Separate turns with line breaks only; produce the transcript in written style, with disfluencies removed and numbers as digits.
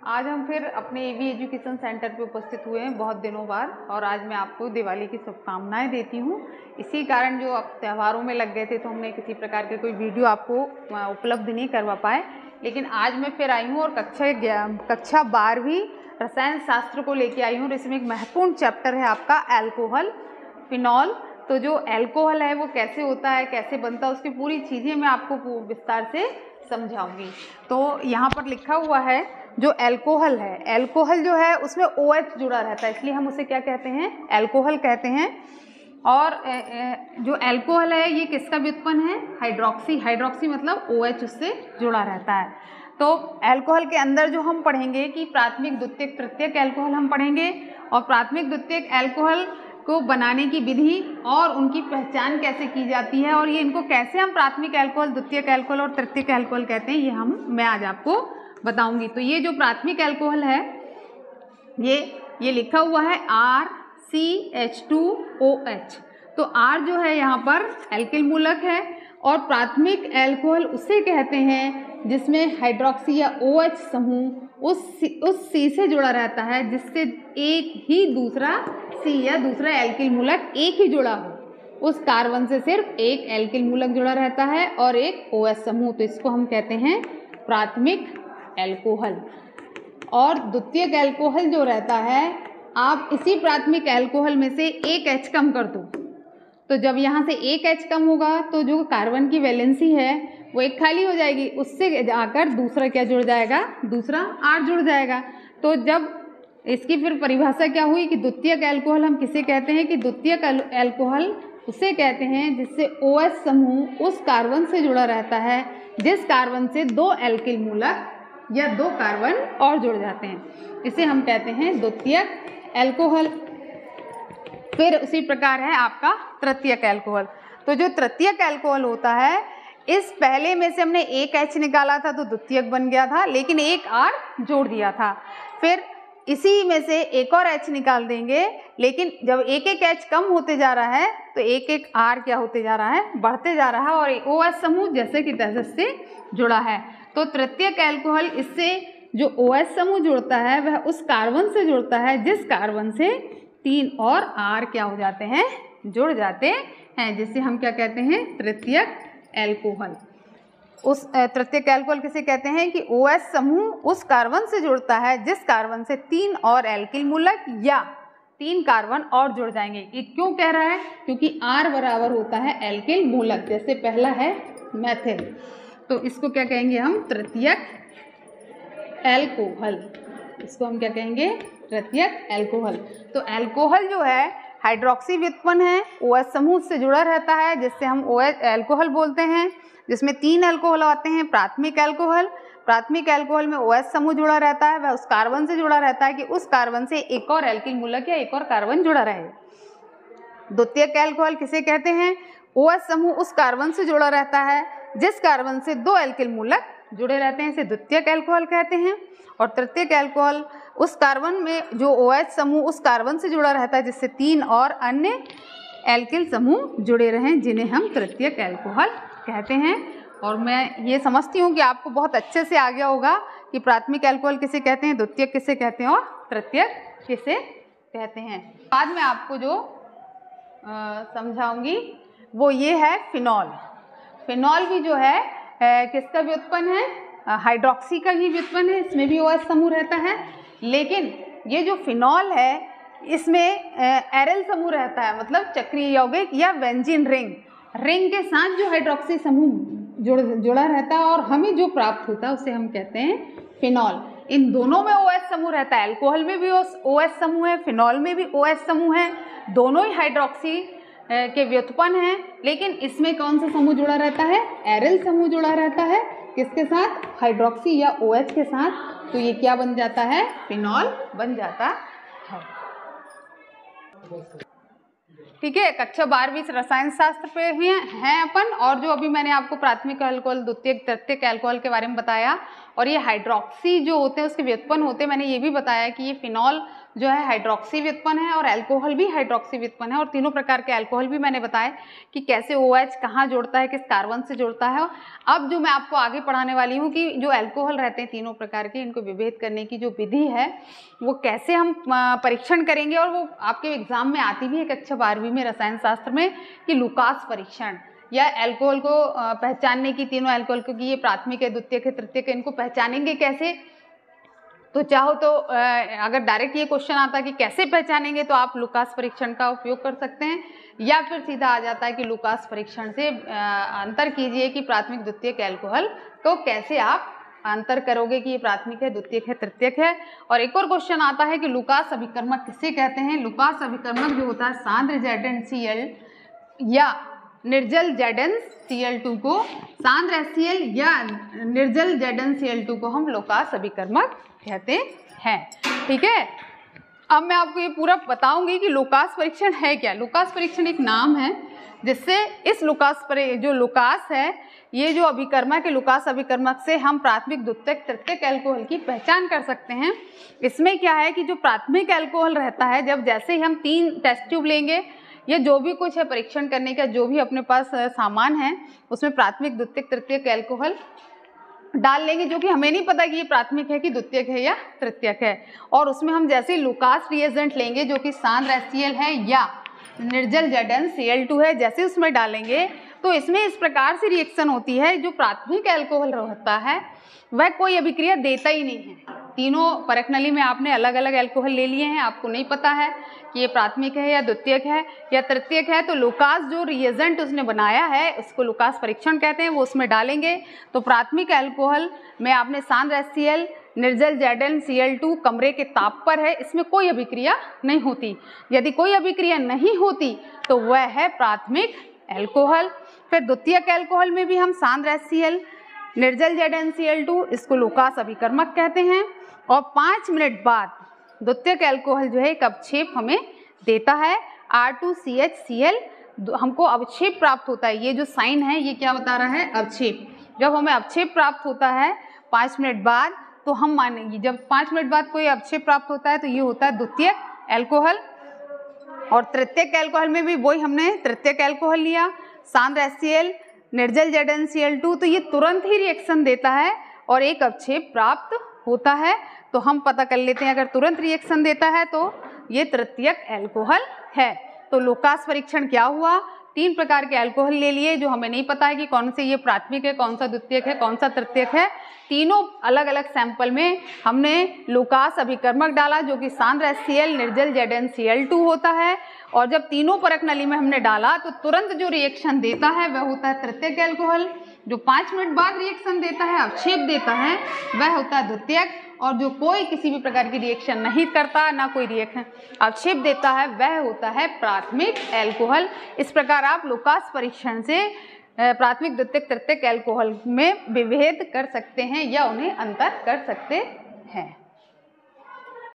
आज हम फिर अपने एवी एजुकेशन सेंटर पे उपस्थित हुए हैं बहुत दिनों बाद, और आज मैं आपको दिवाली की शुभकामनाएं देती हूँ। इसी कारण जो अब त्योहारों में लग गए थे तो हमने किसी प्रकार के कोई वीडियो आपको उपलब्ध नहीं करवा पाए, लेकिन आज मैं फिर आई हूँ और कक्षा 12वीं रसायन शास्त्र को लेके आई हूँ। और इसमें एक महत्वपूर्ण चैप्टर है आपका एल्कोहल, फिनॉल। तो जो एल्कोहल है वो कैसे होता है, कैसे बनता है, उसकी पूरी चीज़ें मैं आपको विस्तार से समझाऊंगी। तो यहाँ पर लिखा हुआ है जो एल्कोहल है, एल्कोहल जो है उसमें OH जुड़ा रहता है, इसलिए हम उसे क्या कहते हैं, एल्कोहल कहते हैं। और जो एल्कोहल है ये किसका व्युत्पन्न है, हाइड्रोक्सी। हाइड्रोक्सी मतलब OH उससे जुड़ा रहता है। तो एल्कोहल के अंदर जो हम पढ़ेंगे कि प्राथमिक, द्वितीयक, तृतीयक एल्कोहल हम पढ़ेंगे, और प्राथमिक द्वितीयक एल्कोहल को बनाने की विधि और उनकी पहचान कैसे की जाती है, और ये इनको कैसे हम प्राथमिक एल्कोहल, द्वितीयक एल्कोहल और तृतीयक एल्कोहल कहते हैं, ये मैं आज आपको बताऊंगी। तो ये जो प्राथमिक एल्कोहल है ये लिखा हुआ है RCH2OH। तो R जो है यहाँ पर एल्किल मूलक है, और प्राथमिक एल्कोहल उसे कहते हैं जिसमें हाइड्रोक्सी या OH समूह उस C से जुड़ा रहता है, जिससे एक ही दूसरा C या दूसरा एल्किल मूलक एक ही जुड़ा हो। उस कार्बन से सिर्फ एक एल्किल मूलक जुड़ा रहता है और एक OH समूह, तो इसको हम कहते हैं प्राथमिक एल्कोहल। और द्वितीयक एल्कोहल जो रहता है, आप इसी प्राथमिक एल्कोहल में से एक H कम कर दो, तो जब यहाँ से एक H कम होगा तो जो कार्बन की वैलेंसी है वो एक खाली हो जाएगी, उससे जाकर दूसरा क्या जुड़ जाएगा, दूसरा R जुड़ जाएगा। तो जब इसकी फिर परिभाषा क्या हुई कि द्वितीयक एल्कोहल हम किसे कहते हैं, कि द्वितीयक एल्कोहल उसे कहते हैं जिससे OH समूह उस कार्बन से जुड़ा रहता है जिस कार्बन से दो एल्किल मूलक या दो कार्बन और जुड़ जाते हैं, इसे हम कहते हैं द्वितीयक एल्कोहल। फिर उसी प्रकार है आपका तृतीयक एल्कोहल। तो जो तृतीयक एल्कोहल होता है, इस पहले में से हमने एक H निकाला था तो द्वितीयक बन गया था, लेकिन एक R जोड़ दिया था। फिर इसी में से एक और H निकाल देंगे, लेकिन जब एक एक H कम होते जा रहा है तो एक एक R क्या होते जा रहा है, बढ़ते जा रहा है, और OH समूह जैसे कि तैसे से जुड़ा है। तो तृतीयक एल्कोहल इससे जो OH समूह जुड़ता है वह उस कार्बन से जुड़ता है जिस कार्बन से 3 और R क्या हो जाते हैं, जुड़ जाते हैं, जिसे हम क्या कहते हैं, तृतीयक एल्कोहल। उस तृतीयक एल्कोहल किसे कहते हैं कि OH समूह उस कार्बन से जुड़ता है जिस कार्बन से 3 और एल्किल मूलक या 3 कार्बन और जुड़ जाएंगे। ये क्यों कह रहा है, क्योंकि R बराबर होता है एल्किल मूलक, जैसे पहला है मेथिल, तो इसको क्या कहेंगे हम, तृतीयक एल्कोहल। इसको हम क्या कहेंगे, तृतीयक एल्कोहल। तो एल्कोहल जो है हाइड्रोक्सी व्युत्पन्न है, OH समूह से जुड़ा रहता है जिससे हम OH एल्कोहल बोलते हैं, जिसमें 3 एल्कोहल आते हैं। प्राथमिक एल्कोहल, प्राथमिक एल्कोहल में OH समूह जुड़ा रहता है, वह उस कार्बन से जुड़ा रहता है कि उस कार्बन से एक और एल्किल मूलक या एक और कार्बन जुड़ा रहे। द्वितीयक एल्कोहल किसे कहते हैं, OH समूह उस कार्बन से जुड़ा रहता है जिस कार्बन से 2 एल्किल मूलक जुड़े रहते हैं, इसे द्वितीयक एल्कोहल कहते हैं। और तृतीयक एल्कोहल उस कार्बन में जो OH समूह उस कार्बन से जुड़ा रहता है जिससे 3 और अन्य एल्किल समूह जुड़े रहें, जिन्हें हम तृतीयक एल्कोहल कहते हैं। और मैं ये समझती हूँ कि आपको बहुत अच्छे से आ गया होगा कि प्राथमिक एल्कोहल किसे कहते हैं, द्वितीयक किसे कहते हैं और तृतीयक किसे कहते हैं। बाद में आपको जो समझाऊंगी वो ये है फिनॉल। फिनॉल भी जो है किसका व्युत्पन्न है, हाइड्रोक्सी का ही व्युत्पन्न है, इसमें भी OH समूह रहता है। लेकिन ये जो फिनॉल है इसमें एरल समूह रहता है, मतलब चक्रीय यौगिक या बेंजीन रिंग के साथ जो हाइड्रोक्सी समूह जुड़ा रहता है, और हमें जो प्राप्त होता है उसे हम कहते हैं फिनॉल। इन दोनों में OH समूह रहता है, एल्कोहल में भी OH समूह है, फिनॉल में भी OH समूह है, दोनों ही हाइड्रोक्सी के व्युत्पन्न हैं। लेकिन इसमें कौन सा समूह जुड़ा रहता है, एरिल समूह जुड़ा रहता है, किसके साथ, हाइड्रोक्सी या OH के साथ। तो ये क्या बन जाता है, फिनॉल बन जाता है। ठीक है, कक्षा 12वीं रसायन शास्त्र पे हैं अपन, और जो अभी मैंने आपको प्राथमिक एल्कोहल, द्वितीयक, तृतीयक एल्कोहल के बारे में बताया, और ये हाइड्रोक्सी जो होते हैं उसके व्युत्पन्न होते हैं। मैंने ये भी बताया कि ये फिनॉल जो है हाइड्रोक्सी व्युत्पन्न है और अल्कोहल भी हाइड्रोक्सी व्युत्पन्न है, और तीनों प्रकार के अल्कोहल भी मैंने बताया कि कैसे OH कहाँ जोड़ता है, किस कार्बन से जोड़ता है। अब जो मैं आपको आगे पढ़ाने वाली हूँ कि जो अल्कोहल रहते हैं तीनों प्रकार के, इनको विभेद करने की जो विधि है वो कैसे हम परीक्षण करेंगे, और वो आपके एग्जाम में आती भी है कक्षा 12वीं में रसायन शास्त्र में कि लुकास परीक्षण, या अल्कोहल को पहचानने की, तीनों अल्कोहल को कि ये प्राथमिक है, द्वितीयक है, तृतीयक है, इनको पहचानेंगे कैसे। तो चाहो तो अगर डायरेक्ट ये क्वेश्चन आता है कि कैसे पहचानेंगे तो आप लुकास परीक्षण का उपयोग कर सकते हैं, या फिर सीधा आ जाता है कि लुकास परीक्षण से अंतर कीजिए कि प्राथमिक द्वितीयक अल्कोहल को कैसे आप अंतर करोगे कि ये प्राथमिक है, द्वितीयक है, तृतीयक है। और एक और क्वेश्चन आता है कि लुकास अभिकर्मक किसे कहते हैं। लुकास अभिकर्मक जो होता है सांद्र ZnCl या निर्जल ZnCl2 को, सांद्र HCl या निर्जल ZnCl2 को हम लुकास अभिकर्मक कहते हैं। ठीक है, अब मैं आपको ये पूरा बताऊंगी कि लुकास परीक्षण है क्या। लुकास परीक्षण एक नाम है जिससे इस जो लुकास है, ये जो अभिकर्मक है, लुकास अभिकर्मक से हम प्राथमिक, द्वितीयक, तृतीयक अल्कोहल की पहचान कर सकते हैं। इसमें क्या है कि जो प्राथमिक अल्कोहल रहता है, जब जैसे ही हम 3 टेस्ट ट्यूब लेंगे या जो भी कुछ है परीक्षण करने का, जो भी अपने पास सामान है उसमें प्राथमिक, द्वितीयक, तृतीयक अल्कोहल डाल लेंगे, जो कि हमें नहीं पता कि ये प्राथमिक है कि द्वितीयक है या तृतीयक है। और उसमें हम जैसे लुकास रिएजेंट लेंगे जो कि सांद्र HCl है या निर्जल ZnCl2 है, जैसे उसमें डालेंगे तो इसमें इस प्रकार से रिएक्शन होती है, जो प्राथमिक अल्कोहल होता है वह कोई अभिक्रिया देता ही नहीं है। तीनों परख नली में आपने अलग अलग अल्कोहल ले लिए हैं, आपको नहीं पता है कि ये प्राथमिक है या द्वितीयक है या तृतीयक है, तो लुकास जो रिएजेंट उसने बनाया है उसको लुकास परीक्षण कहते हैं, वो उसमें डालेंगे तो प्राथमिक अल्कोहल में आपने सांद्र HCl, निर्जल ZnCl2 कमरे के ताप पर है, इसमें कोई अभिक्रिया नहीं होती। यदि कोई अभिक्रिया नहीं होती तो वह है प्राथमिक अल्कोहल। फिर द्वितीयक अल्कोहल में भी हम सांद्र HCl, निर्जल ZnCl2, इसको लुकास अभिकर्मक कहते हैं। और 5 मिनट बाद द्वितीयक अल्कोहल जो है एक अवक्षेप हमें देता है, R2CHCl, हमको अवक्षेप प्राप्त होता है। ये जो साइन है ये क्या बता रहा है, अवक्षेप। जब हमें अवक्षेप प्राप्त होता है 5 मिनट बाद, तो हम मानेंगे जब 5 मिनट बाद कोई अवक्षेप प्राप्त होता है तो ये होता है द्वितीयक अल्कोहल। और तृतीयक अल्कोहल में भी वही हमने तृतीयक अल्कोहल लिया, सांद्र HCl, निर्जल ZnCl2, तो ये तुरंत ही रिएक्शन देता है और एक अवक्षेप प्राप्त होता है। तो हम पता कर लेते हैं अगर तुरंत रिएक्शन देता है तो ये तृतीयक अल्कोहल है। तो लुकास परीक्षण क्या हुआ, 3 प्रकार के अल्कोहल ले लिए जो हमें नहीं पता है कि कौन से ये प्राथमिक है, कौन सा द्वितीयक है, कौन सा तृतीयक है। तीनों अलग अलग सैंपल में हमने लुकास अभिकर्मक डाला जो कि सांद्र HCl, निर्जल ZnCl2 होता है, और जब तीनों परख नली में हमने डाला तो तुरंत जो रिएक्शन देता है वह होता है तृतीयक अल्कोहल। जो 5 मिनट बाद रिएक्शन देता है, अवक्षेप देता है, वह होता है द्वितीयक। और जो कोई किसी भी प्रकार की रिएक्शन नहीं करता, ना कोई रिएक्शन अवक्षेप देता है, वह होता है प्राथमिक अल्कोहल। इस प्रकार आप लुकास परीक्षण से प्राथमिक, द्वितीयक, तृतीयक अल्कोहल में विभेद कर सकते हैं या उन्हें अंतर कर सकते हैं।